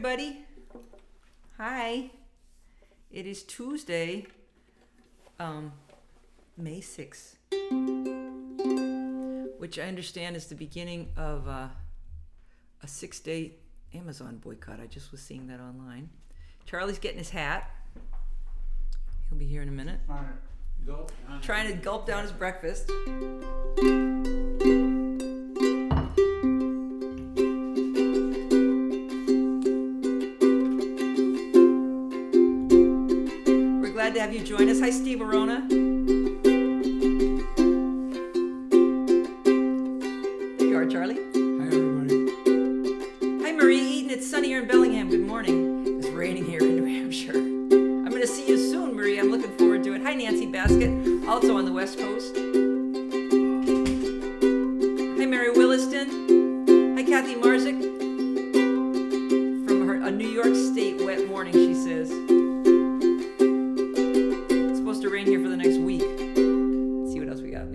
everybody. Hi. It is Tuesday, May 6th, which I understand is the beginning of a 6-day Amazon boycott. I just was seeing that online. Charlie's getting his hat. He'll be here in a minute. Trying to gulp down his breakfast. Glad to have you join us. Hi, Steve Arona. There you are, Charlie. Hi, everybody. Hi, Marie Eaton. It's sunny here in Bellingham. Good morning. It's raining here in New Hampshire. I'm going to see you soon, Marie. I'm looking forward to it. Hi, Nancy Basket, also on the West Coast. Hi, Mary Williston. Hi, Kathy Marzik. From a New York State wet morning, she says. To rain here for the next week. Let's see what else we got. I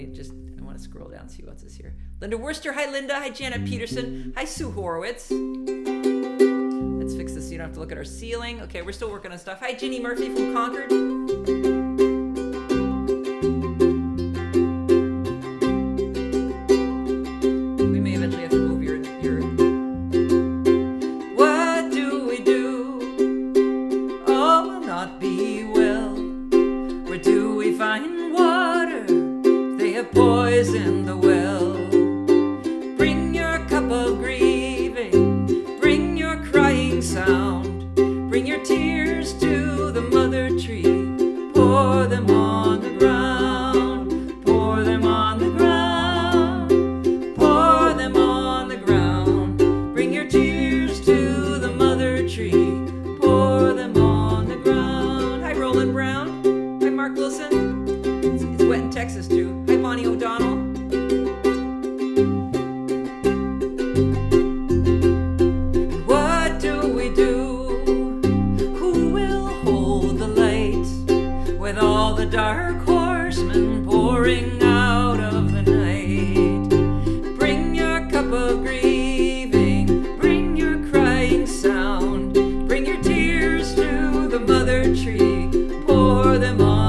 want to scroll down and see what's this here. Linda Worcester. Hi, Linda. Hi, Janet Peterson. Hi, Sue Horowitz. Let's fix this so you don't have to look at our ceiling. Okay, we're still working on stuff. Hi, Ginny Murphy from Concord. We may eventually have to move your... What do we do? All will not be well. Where do we find water? They have poisoned the well. Bring your cup of grieving, bring your crying sound, bring your tears to the mother tree, pour them on the ground, pour them on the ground, pour them on the ground. Bring your tears to the mother tree, pour them on the ground. Hi, Roland Brown. Mark Wilson. It's wet in Texas too. Hi, Bonnie O'Donnell. What do we do? Who will hold the light with all the dark horsemen pouring out of the night? Bring your cup of grieving, bring your crying sound, bring your tears to the mother tree, pour them on.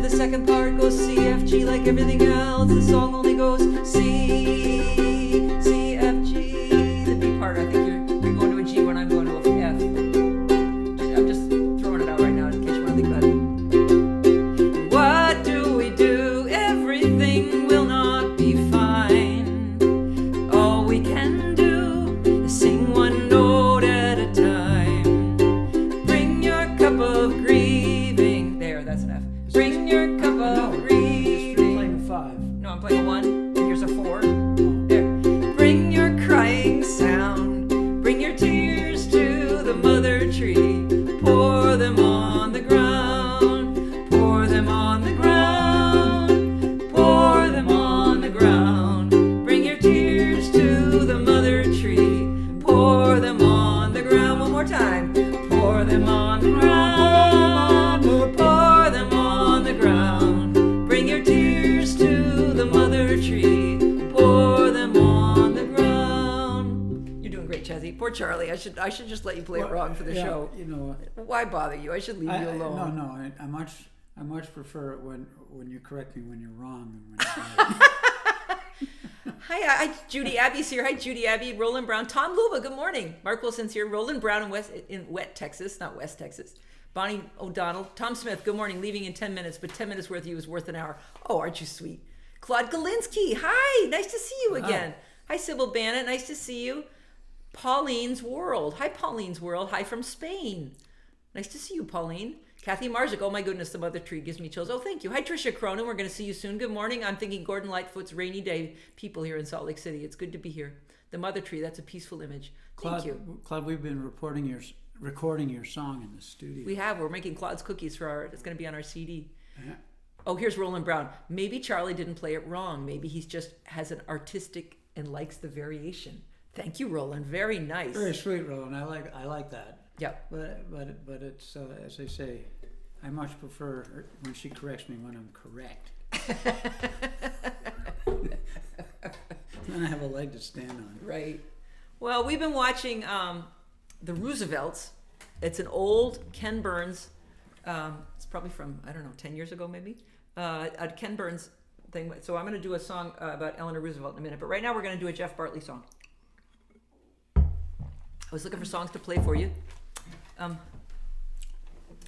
Second part goes C, F, G like everything else. The song only goes C, C, F, G. The B part, I think you're going to a G when I'm going to a F. I'm just throwing it out right now in case you want to think about it. What do we do? Everything will not be fine. All we can do is sing one note at a time. Bring your cup of grieving. There, that's an F. Bring your cup of grieving. You're playing a 5. No, I'm playing a 1, and here's a 4. There. Bring your crying sound. Bring your tears to the mother tree. Pour them on the ground. Pour them on the ground. Pour them on the ground. Bring your tears to the mother tree. Pour them on the ground. One more time. Pour them on the ground. Pour them on the ground. Bring your tears to the mother tree. Pour them on the ground. You're doing great, Chazzy. Poor Charlie. I should just let you play it wrong for the show. You know, why bother you? I should leave you alone. No. I much prefer it when you correct me when you're wrong than when you're right. Hi, Judy Abbey's here. Hi, Judy Abbey, Roland Brown, Tom Luba. Good morning. Mark Wilson's here. Roland Brown in wet Texas, not West Texas. Bonnie O'Donnell. Tom Smith, good morning. Leaving in 10 minutes, but 10 minutes worth of you is worth an hour. Oh, aren't you sweet? Claude Galinsky. Hi, nice to see you again. Hi, Sybil Bannon. Nice to see you. Pauline's World. Hi, Pauline's World. Hi from Spain. Nice to see you, Pauline. Kathy Marzik. Oh, my goodness, the mother tree gives me chills. Oh, thank you. Hi, Tricia Cronin. We're going to see you soon. Good morning. I'm thinking Gordon Lightfoot's rainy day people here in Salt Lake City. It's good to be here. The mother tree, that's a peaceful image. Thank you. Claude, we've been recording your song in the studio. We have. We're making Claude's cookies for it's going to be on our CD. Yeah. Oh, here's Roland Brown. Maybe Charlie didn't play it wrong. Maybe he just has an artistic and likes the variation. Thank you, Roland. Very nice. Very sweet, Roland. I like that. Yeah. But it's as I say, I much prefer when she corrects me when I'm correct. Then I have a leg to stand on. Right. Well, we've been watching The Roosevelts. It's an old Ken Burns. It's probably from, I don't know, 10 years ago maybe. A Ken Burns thing. So I'm going to do a song about Eleanor Roosevelt in a minute. But right now we're going to do a Jeff Bartley song. I was looking for songs to play for you.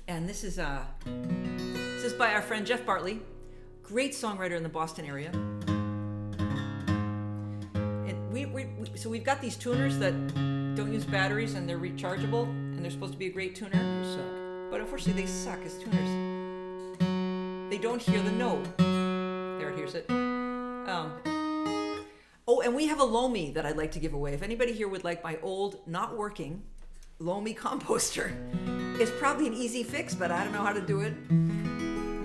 And this is by our friend Jeff Bartley. Great songwriter in the Boston area. So we've got these tuners that don't use batteries and they're rechargeable and they're supposed to be a great tuner. They suck. But unfortunately they suck as tuners. They don't hear the note. There, it hears it. Oh, and we have a Lomi that I'd like to give away. If anybody here would like my old, not working Lomi composter. It's probably an easy fix, but I don't know how to do it.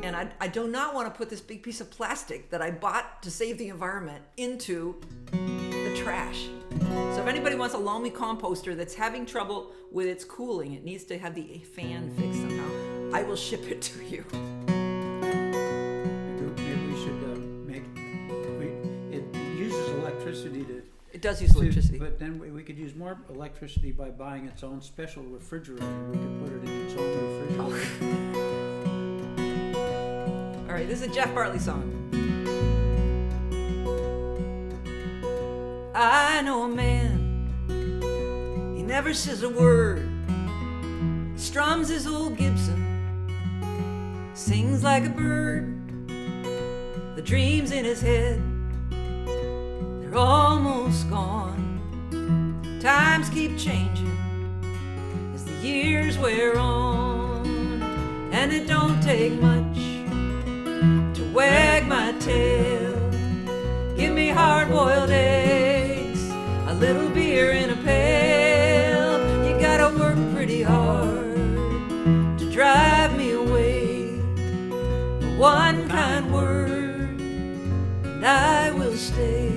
And I do not want to put this big piece of plastic that I bought to save the environment into the trash. So if anybody wants a Lomi composter that's having trouble with its cooling, it needs to have the fan fixed somehow, I will ship it to you. Maybe we should it uses electricity to... It does use electricity. But then we could use more electricity by buying its own special refrigerator. We could put it in its own refrigerator. All right, this is a Jeff Bartley song. I know a man, he never says a word, strums his old Gibson, sings like a bird. The dreams in his head, they're almost gone. Times keep changing as the years wear on, and it don't take much to wag my tail. Give me hard-boiled eggs, a little beer in a pail. You gotta work pretty hard to drive me away. But one kind word and I will stay.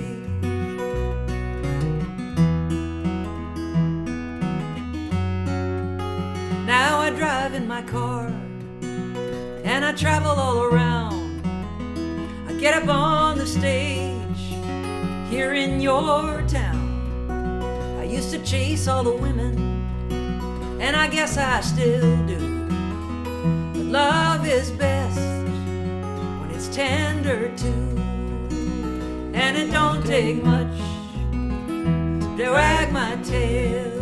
Now I drive in my car and I travel all around. I get up on the stage here in your town. I used to chase all the women, and I guess I still do. But love is best when it's tender too. And it don't take much to wag my tail.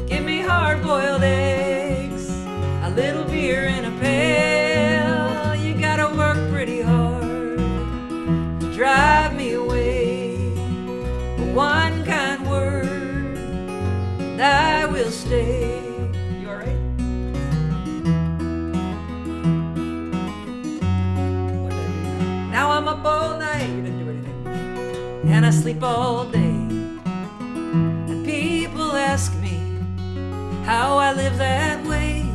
Give me hard-boiled eggs, a little beer in a pail. You gotta work pretty hard to drive me away. One kind word and I will stay. You all right? Now I'm up all night. You didn't do anything. And I sleep all day. And people ask me how I live that way.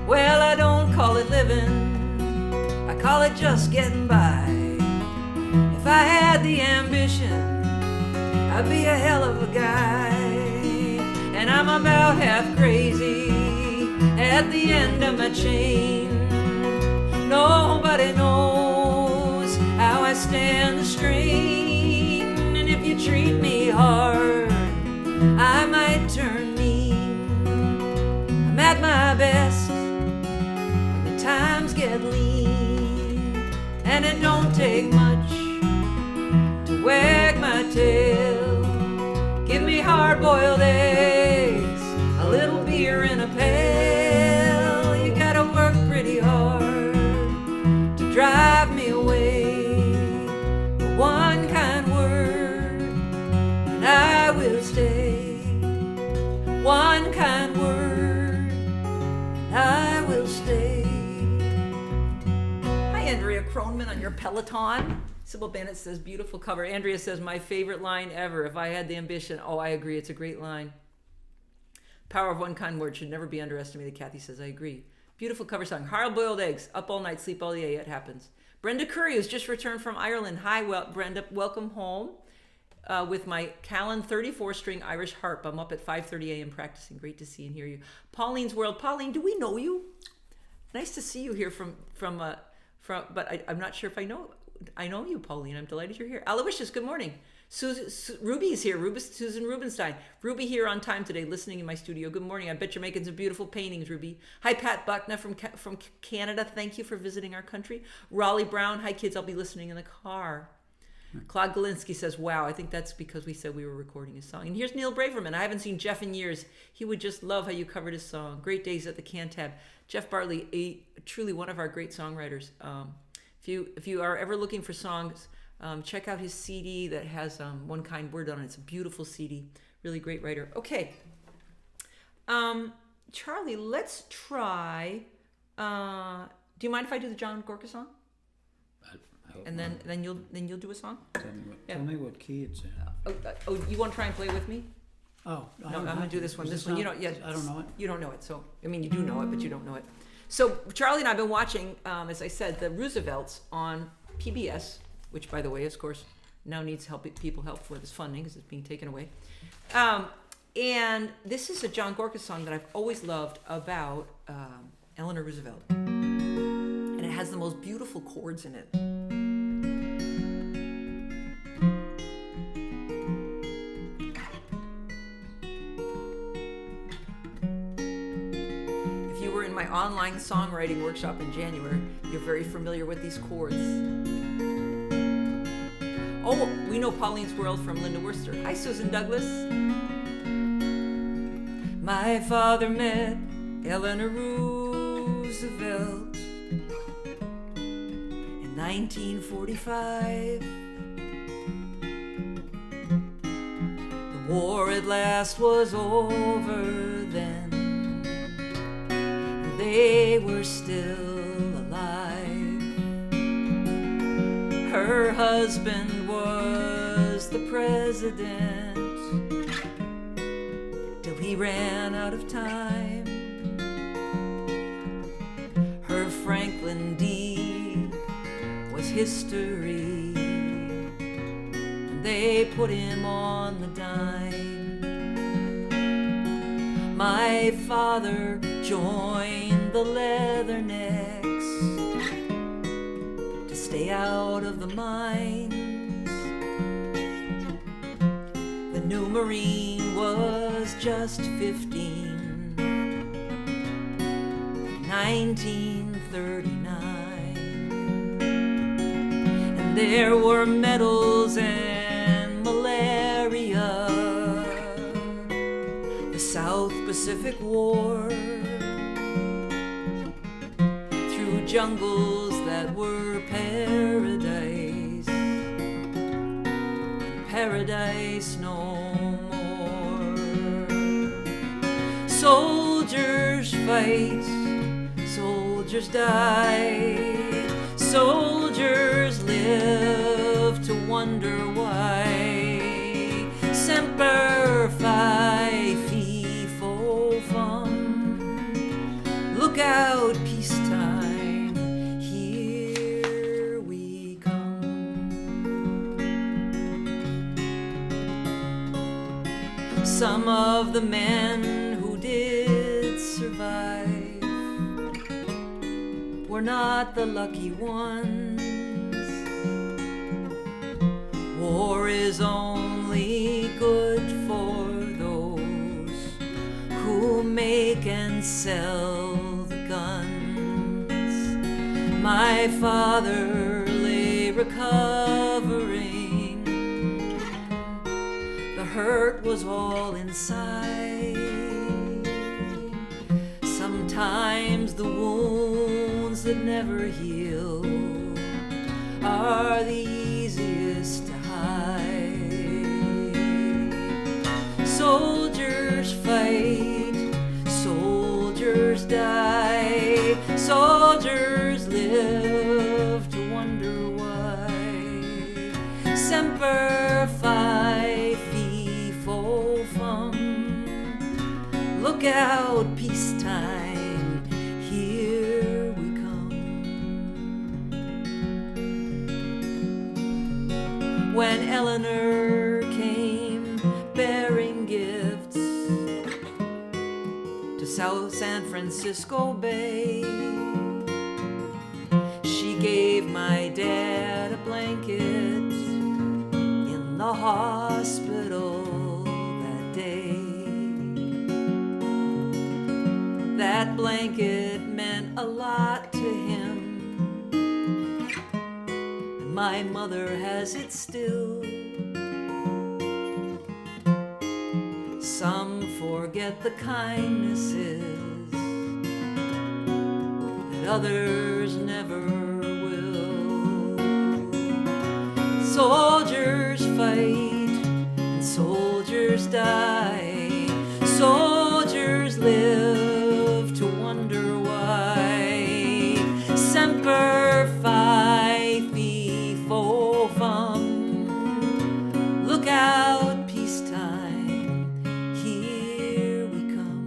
Well, I don't call it living, I call it just getting by. If I had the ambition, I'd be a hell of a guy. And I'm about half crazy at the end of my chain. Nobody knows how I stand the strain. And if you treat me hard, I might turn mean. I'm at my best when the times get lean. And it don't take much to wag my tail. Give me hard-boiled eggs, a little beer in a pail. You gotta work pretty hard to drive me away. But one kind word and I will stay. One kind word and I will stay. Hi, Andrea Kronman on your Peloton. Sybil Bennett says, beautiful cover. Andrea says, my favorite line ever. If I had the ambition. Oh, I agree. It's a great line. Power of one kind word should never be underestimated. Kathy says, I agree. Beautiful cover song. Hard-boiled eggs. Up all night, sleep all day. It happens. Brenda Curry, who's just returned from Ireland. Hi, Brenda. Welcome home. with my Callan 34-string Irish harp. I'm up at 5:30 a.m. practicing. Great to see and hear you. Pauline's World. Pauline, do we know you? Nice to see you here from but I'm not sure if I know you, Pauline. I'm delighted you're here. Aloysius, good morning. Ruby's here. Susan Rubenstein. Ruby here on time today, listening in my studio. Good morning. I bet you're making some beautiful paintings, Ruby. Hi, Pat Buckner from Canada. Thank you for visiting our country. Raleigh Brown. Hi, kids. I'll be listening in the car. Claude Galinsky says, wow, I think that's because we said we were recording a song. And here's Neil Braverman. I haven't seen Jeff in years. He would just love how you covered his song. Great days at the Cantab. Jeff Bartley, truly one of our great songwriters. If you are ever looking for songs, check out his CD that has One Kind Word on it. It's a beautiful CD. Really great writer. Okay. Charlie, let's try. Do you mind if I do the John Gorka song? And then you'll do a song? Tell me what key it's in. You want to try and play with me? Oh, No, I'm going to do this one. This one, not, you don't. Yeah, I don't know it. You don't know it. So, I mean, you do know it, but you don't know it. So, Charlie and I have been watching, as I said, the Roosevelts on PBS, which, by the way, of course, now needs people help for this funding because it's being taken away. And this is a John Gorka song that I've always loved about Eleanor Roosevelt. And it has the most beautiful chords in it. My online songwriting workshop in January, you're very familiar with these chords. Oh, we know Pauline's World from Linda Worcester. Hi, Susan Douglas. My father met Eleanor Roosevelt in 1945. The war at last was over then. They were still alive. Her husband was the president till he ran out of time. Her Franklin D was history. They put him on the dime. My father joined the Leathernecks to stay out of the mines. The new Marine was just 15, 1939. And there were medals and malaria, the South Pacific War, through jungles that were paradise, paradise no more. Soldiers fight, soldiers die, soldiers live to wonder why. Semper Fi, Fi Fo Fum. Look out, peacetime, here we come. Some of the men who did survive were not the lucky ones. War is only good for those who make and sell the guns. My father lay recovering. The hurt was all inside. Sometimes the wounds that never heal are the easiest to hide. Soldiers fight, soldiers die, soldiers live to wonder why. Semper Fi, Fi Fo Fum. Look out, peacetime, here we come. When Eleanor came Francisco Bay. She gave my dad a blanket in the hospital that day. That blanket meant a lot to him, and my mother has it still. Some forget the kindnesses that others never will. Soldiers fight and soldiers die. Soldiers live to wonder why. Semper Fi, Fi, Fo, Fum. Look out, peacetime, here we come.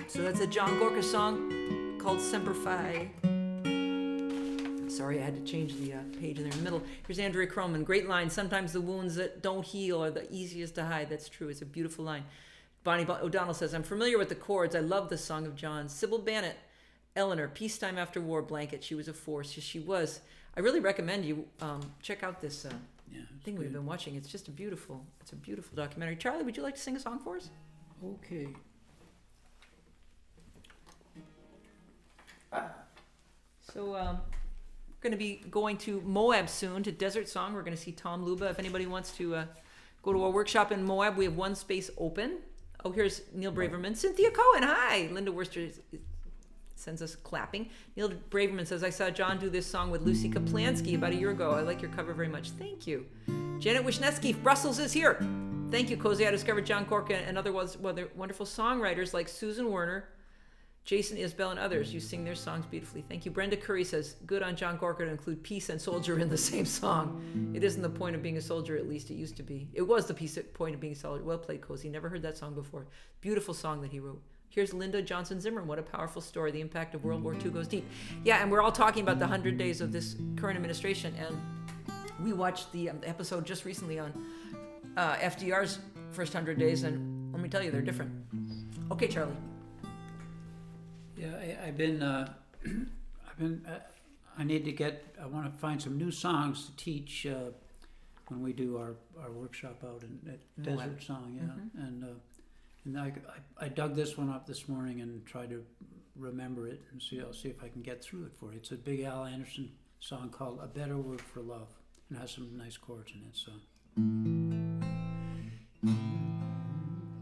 So that's a John Gorka song called Semper Fi. Sorry, I had to change the page in there in the middle. Here's Andrea Croman. Great line. Sometimes the wounds that don't heal are the easiest to hide. That's true. It's a beautiful line. Bonnie O'Donnell says, I'm familiar with the chords. I love the Song of John. Sybil Bannett, Eleanor, Peacetime After War blanket. She was a force. Yes, she was. I really recommend you check out this thing we've been watching. It's just a beautiful documentary. Charlie, would you like to sing a song for us? Okay. So we're going to be going to Moab soon, to Desert Song. We're going to see Tom Luba. If anybody wants to go to our workshop in Moab, we have one space open. Oh, here's Neil Braverman. Cynthia Cohen, hi. Linda Worcester sends us clapping. Neil Braverman says, I saw John do this song with Lucy Kaplansky about a year ago. I like your cover very much. Thank you. Janet Wisniewski, Brussels is here. Thank you, Cozy. I discovered John Gorka and other wonderful songwriters like Susan Werner, Jason Isbell, and others. You sing their songs beautifully. Thank you. Brenda Curry says, good on John Gorka to include peace and soldier in the same song. It isn't the point of being a soldier, at least it used to be. It was the point of being a soldier. Well played, Cozy. Never heard that song before. Beautiful song that he wrote. Here's Linda Johnson Zimmerman. What a powerful story. The impact of World War II goes deep. Yeah, and we're all talking about the 100 days of this current administration, and we watched the episode just recently on FDR's first 100 days, and let me tell you, they're different. Okay, Charlie. Yeah, I want to find some new songs to teach when we do our workshop out at Desert Song, yeah. Mm-hmm. And I dug this one up this morning and tried to remember it and I'll see if I can get through it for you. It's a big Al Anderson song called A Better Word for Love, and has some nice chords in it, so.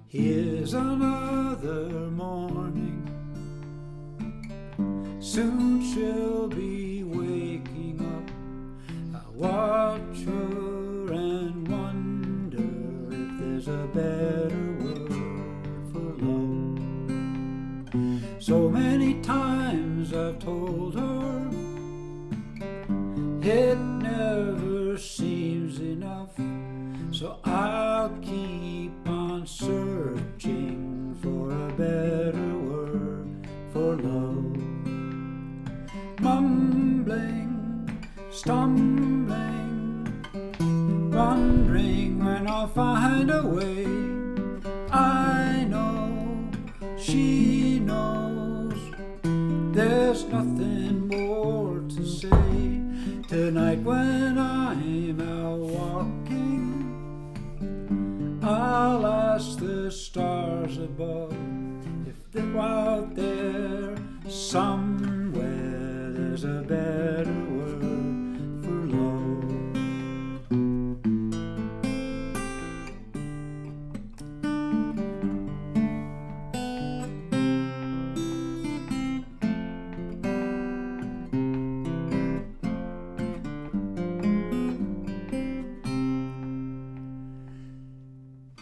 Here's another morning, soon she'll be waking up. I watch her and wonder if there's a better word for love. So many times I've told her it never seems enough, so I'll keep on searching for a better word for love. Mumbling, stumbling, wondering when I'll find a way. I know, she knows, there's nothing more to say. Tonight when I'm out walking, I'll ask the stars above if they're out there somewhere. There's a better word for love.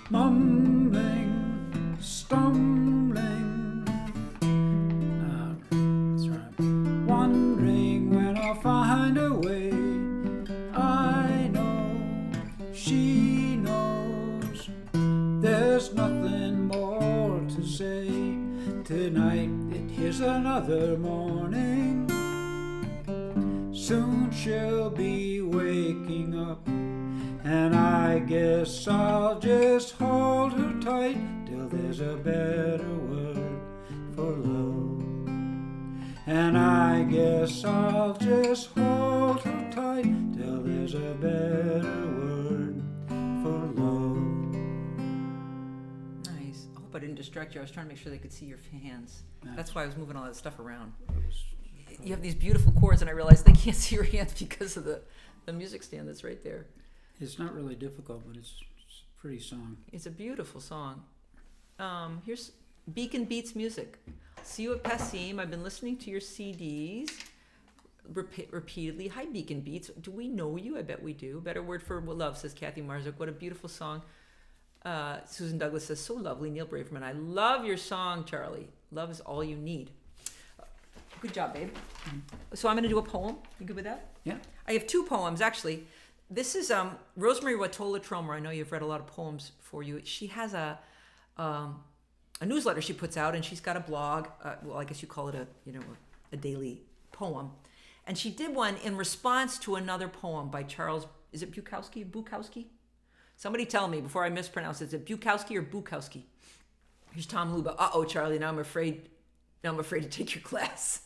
Mumbling, stumbling, wondering when I'll find a way. I know, she knows, there's nothing more to say. Tonight it is another morning, soon she'll be waking up, and I guess I'll just hold her tight till till there's a better word for love. And I guess I'll just hold her tight till there's a better word for love. Nice. I hope I didn't distract you. I was trying to make sure they could see your hands. That's why I was moving all that stuff around. You have these beautiful chords, and I realized they can't see your hands because of the music stand that's right there. It's not really difficult, but it's a pretty song. It's a beautiful song. Here's Beacon Beats Music. See you at Passim. I've been listening to your CDs repeatedly. Hi, Beacon Beats. Do we know you? I bet we do. Better word for love, says Kathy Marzuk. What a beautiful song. Susan Douglas says, so lovely. Neil Braverman, I love your song, Charlie. Love is all you need. Good job, babe. So I'm going to do a poem. You good with that? Yeah. I have two poems, actually. This is Rosemary Watola Tromer. I know you've read a lot of poems for you. She has a newsletter she puts out, and she's got a blog. Well, I guess you call it a daily poem. And she did one in response to another poem by Charles. Is it Bukowski? Somebody tell me before I mispronounce it. Is it Bukowski or Bukowski? Here's Tom Luba. Uh-oh, Charlie. Now I'm afraid to take your class.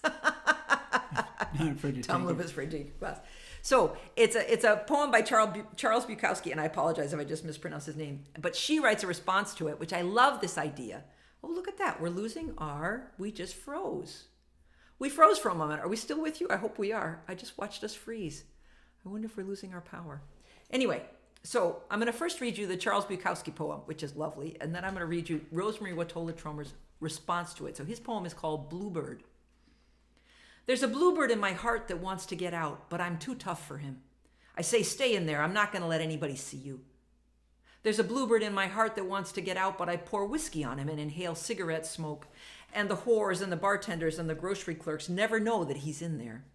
Tom Luba's afraid to take your class. So it's a poem by Charles Bukowski, and I apologize if I just mispronounced his name. But she writes a response to it, which I love this idea. Oh, look at that. We just froze. We froze for a moment. Are we still with you? I hope we are. I just watched us freeze. I wonder if we're losing our power. Anyway, so I'm going to first read you the Charles Bukowski poem, which is lovely, and then I'm going to read you Rosemary Watola Tromer's response to it. So his poem is called Bluebird. There's a bluebird in my heart that wants to get out, but I'm too tough for him. I say, stay in there. I'm not going to let anybody see you. There's a bluebird in my heart that wants to get out, but I pour whiskey on him and inhale cigarette smoke. And the whores and the bartenders and the grocery clerks never know that he's in there.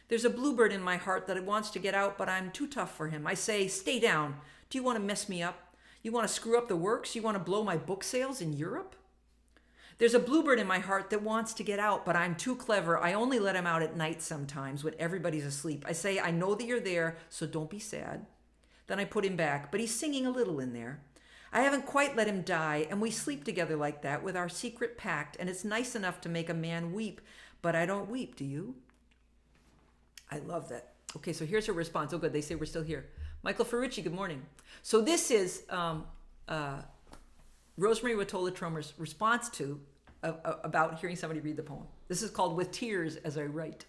There's a bluebird in my heart that wants to get out, but I'm too tough for him. I say, stay down. Do you want to mess me up? You want to screw up the works? You want to blow my book sales in Europe? There's a bluebird in my heart that wants to get out, but I'm too clever. I only let him out at night sometimes when everybody's asleep. I say, I know that you're there, so don't be sad. Then I put him back, but he's singing a little in there. I haven't quite let him die, and we sleep together like that with our secret pact, and it's nice enough to make a man weep, but I don't weep, do you? I love that. Okay, so here's her response. Oh, good, they say we're still here. Michael Ferrucci, good morning. So this is Rosemary Watola Tromer's response to about hearing somebody read the poem. This is called With Tears as I Write.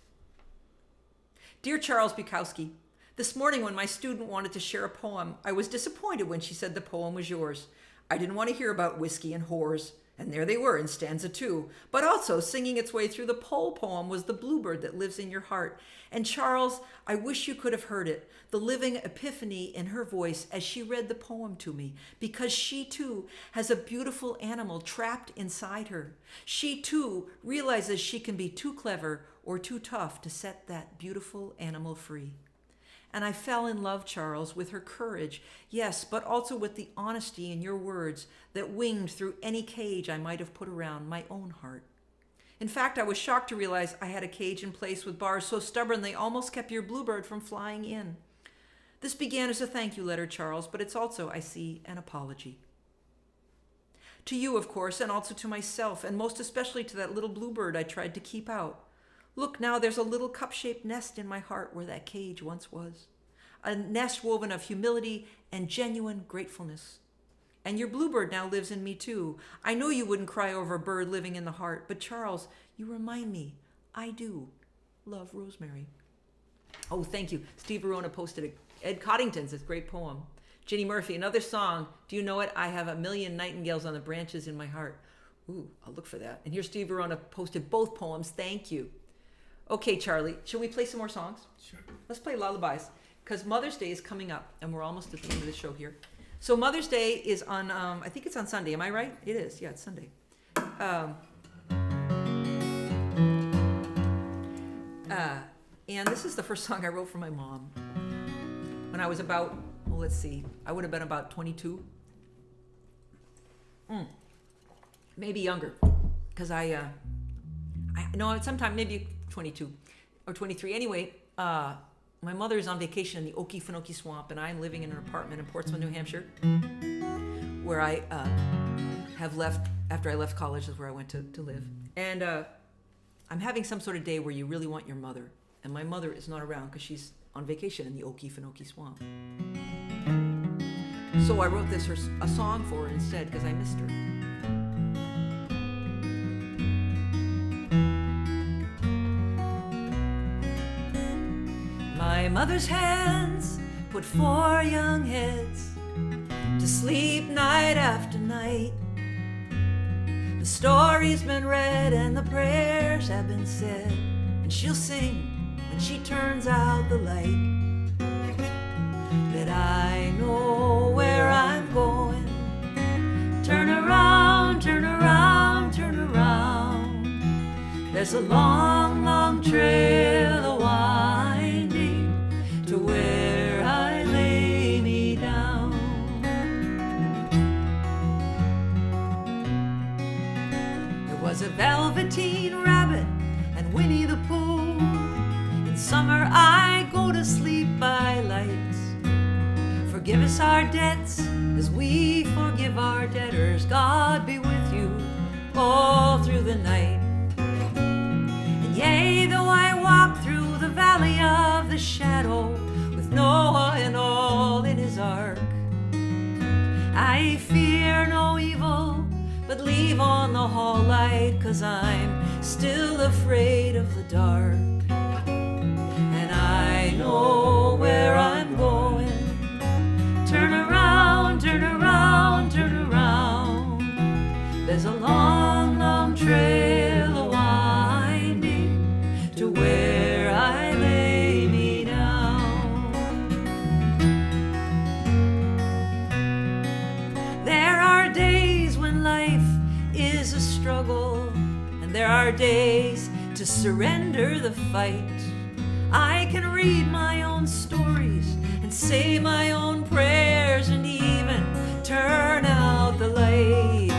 Dear Charles Bukowski, this morning when my student wanted to share a poem, I was disappointed when she said the poem was yours. I didn't want to hear about whiskey and whores, and there they were in stanza 2. But also, singing its way through the whole poem was the bluebird that lives in your heart. And Charles, I wish you could have heard it, the living epiphany in her voice as she read the poem to me, because she too has a beautiful animal trapped inside her. She too realizes she can be too clever or too tough to set that beautiful animal free. And I fell in love, Charles, with her courage, yes, but also with the honesty in your words that winged through any cage I might have put around my own heart. In fact, I was shocked to realize I had a cage in place with bars so stubborn they almost kept your bluebird from flying in. This began as a thank you letter, Charles, but it's also, I see, an apology. To you, of course, and also to myself, and most especially to that little bluebird I tried to keep out. Look, now there's a little cup-shaped nest in my heart where that cage once was. A nest woven of humility and genuine gratefulness. And your bluebird now lives in me too. I know you wouldn't cry over a bird living in the heart, but Charles, you remind me, I do love Rosemary. Oh, thank you. Steve Verona posted it. Ed Coddington's this great poem. Ginny Murphy, another song. Do you know it? I have a million nightingales on the branches in my heart. Ooh, I'll look for that. And here Steve Verona posted both poems. Thank you. Okay, Charlie, should we play some more songs? Sure. Let's play lullabies, because Mother's Day is coming up, and we're almost at the end of the show here. So Mother's Day is on, I think it's on Sunday. Am I right? It is. Yeah, it's Sunday. And this is the first song I wrote for my mom when I was about, well, let's see, I would have been about 22. Maybe younger, because I know sometime maybe 22 or 23. Anyway, my mother is on vacation in the Okefenokee Swamp, and I'm living in an apartment in Portsmouth, New Hampshire, where I have left after I left college. Is where I went to live, and I'm having some sort of day where you really want your mother, and my mother is not around because she's on vacation in the Okefenokee Swamp. So I wrote a song for her instead because I missed her. My mother's hands put 4 young heads to sleep night after night. The story's been read and the prayers have been said, and she'll sing when she turns out the light. That I know where I'm going. Turn around, turn around, turn around. There's a long, long trail winding to where I lay me down. There was a Velveteen Rabbit and Winnie the Pooh. In summer I go to sleep by lights. Forgive us our debts as we forgive our debtors. God be with you all through the night. And yea, though I walk through the valley of the shadow with Noah and all in his ark, I fear no evil, but leave on the hall light, 'cause I'm still afraid of the dark. And I know where I'm going. Turn around, turn around, turn around. There's a long, long trail winding to where I lay me down. There are days when life is a struggle, and there are days to surrender the fight. I can read my own stories and say my own prayers and even turn out the lights.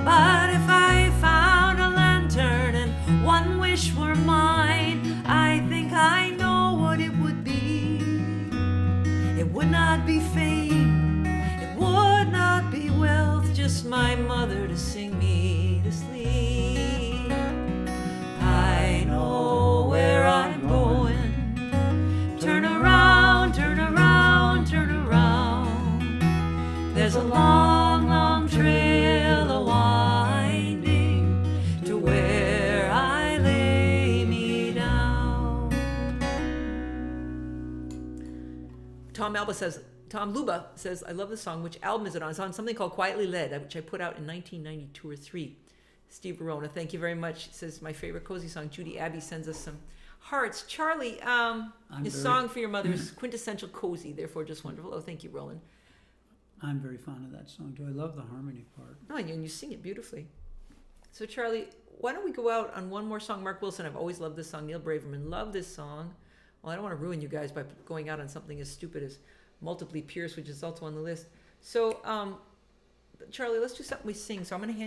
But if I found a lantern and one wish were mine, I think I know what it would be. It would not be fame, it would not be wealth, just my mother to sing me to sleep. I know where I'm going. Turn around, turn around, turn around. There's a long, long trail winding to where I lay me down. Tom Luba says, I love the song. Which album is it on? It's on something called Quietly Led, which I put out in 1992 or 3. Steve Verona, thank you very much. Says, my favorite cozy song. Judy Abbey sends us some hearts. Charlie, your song for your mother is quintessential cozy, therefore just wonderful. Oh, thank you, Roland. I'm very fond of that song too. I love the harmony part. No, and you sing it beautifully. So, Charlie, why don't we go out on one more song? Mark Wilson, I've always loved this song. Neil Braverman, love this song. Well, I don't want to ruin you guys by going out on something as stupid as Multiply Pierce, which is also on the list. So, Charlie, let's do something we sing. So I'm going to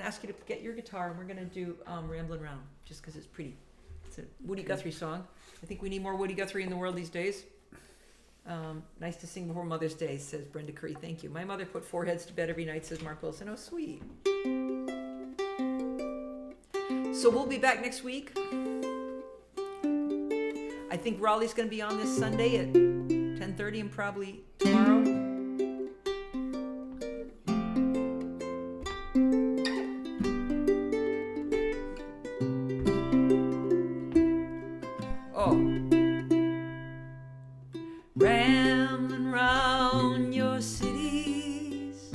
ask you to get your guitar, and we're going to do Ramblin' Round, just because it's pretty. It's a Woody Guthrie song. I think we need more Woody Guthrie in the world these days. Nice to sing before Mother's Day, says Brenda Curry. Thank you. My mother put 4 heads to bed every night, says Mark Wilson. Oh, sweet. So we'll be back next week. I think Raleigh's going to be on this Sunday at 10:30 and probably tomorrow. Rambling round your cities,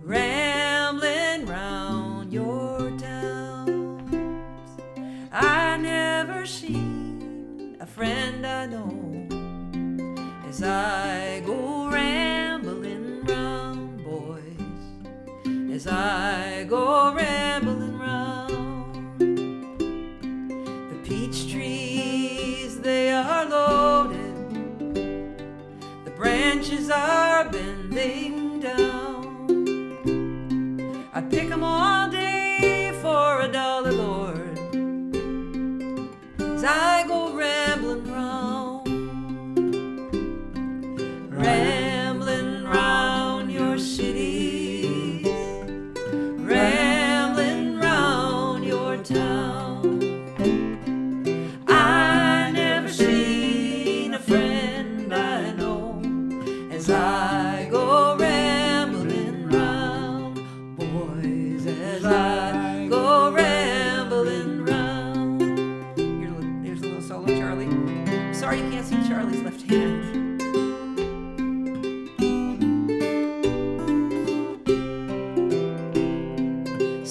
rambling round your towns. I never seen a friend I know as I go rambling round, boys, as I go rambling round. The peach trees, they are loaded, branches are bending down. I pick 'em all day for $1, Lord, as I go rambling round, rambling round your cities,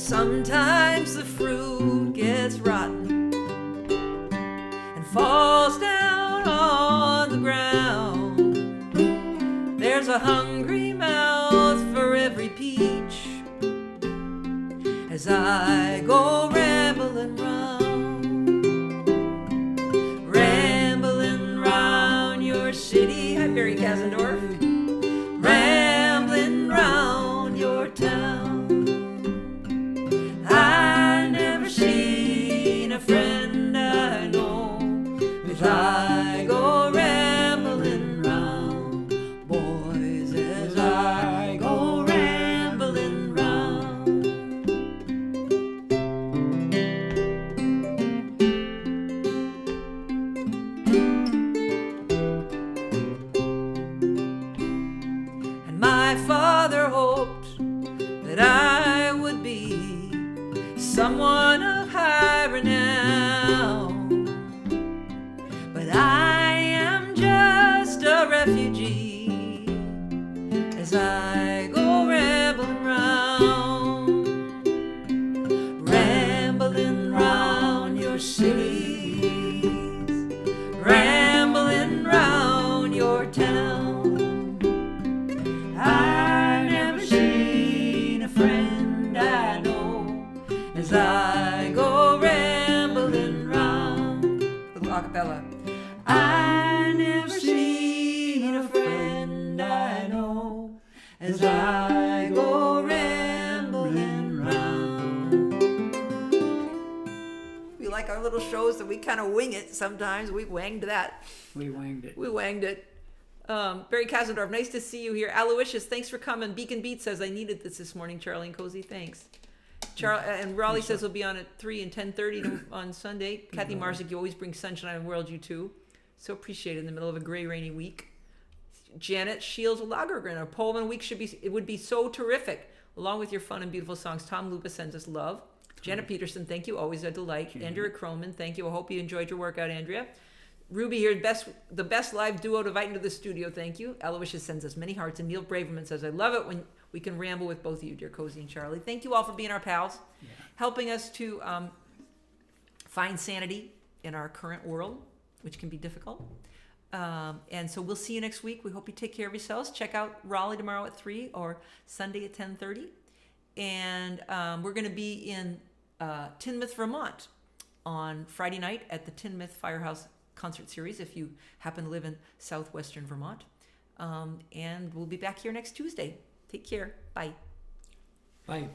Sometimes the fruit gets rotten and falls down on the ground. There's a hungry mouth for every peach as I go rambling round your city. Hi, Barry Kasendorf. Rambling round your town. I never seen a friend I know as I go rambling round, boys, as I go rambling round. And my father hoped that I would be someone of high renown, but I am just a refugee as I go rambling round your cities, rambling round your town. I never seen a friend I know as I go rambling round. Little acapella. I never seen a friend I know as I go rambling round. We like our little shows that we kind of wing it sometimes. We wanged that. We wanged it. We wanged it. Barry Kasendorf, nice to see you here. Aloysius, thanks for coming. Beacon Beat says, I needed this morning, Charlie and Cozy. Thanks. And Raleigh says we'll be on at 3 and 10:30 on Sunday. Kathy Marzik, you always bring sunshine and world, you too. So appreciated in the middle of a gray, rainy week. Janet Shields Lagergren, a Pullman week would be so terrific, along with your fun and beautiful songs. Tom Lupa sends us love. Janet Peterson, thank you, always a delight. Janet. Andrea Croman, thank you. I hope you enjoyed your workout, Andrea. Ruby here, the best live duo to invite into the studio, thank you. Aloysius sends us many hearts, and Neil Braverman says, I love it when we can ramble with both of you, dear Cozy and Charlie. Thank you all for being our pals, helping us to find sanity in our current world, which can be difficult. And so we'll see you next week. We hope you take care of yourselves. Check out Raleigh tomorrow at 3 or Sunday at 10:30. And we're going to be in Tinmouth, Vermont on Friday night at the Tinmouth Firehouse Concert Series if you happen to live in southwestern Vermont. And we'll be back here next Tuesday. Take care. Bye. Bye.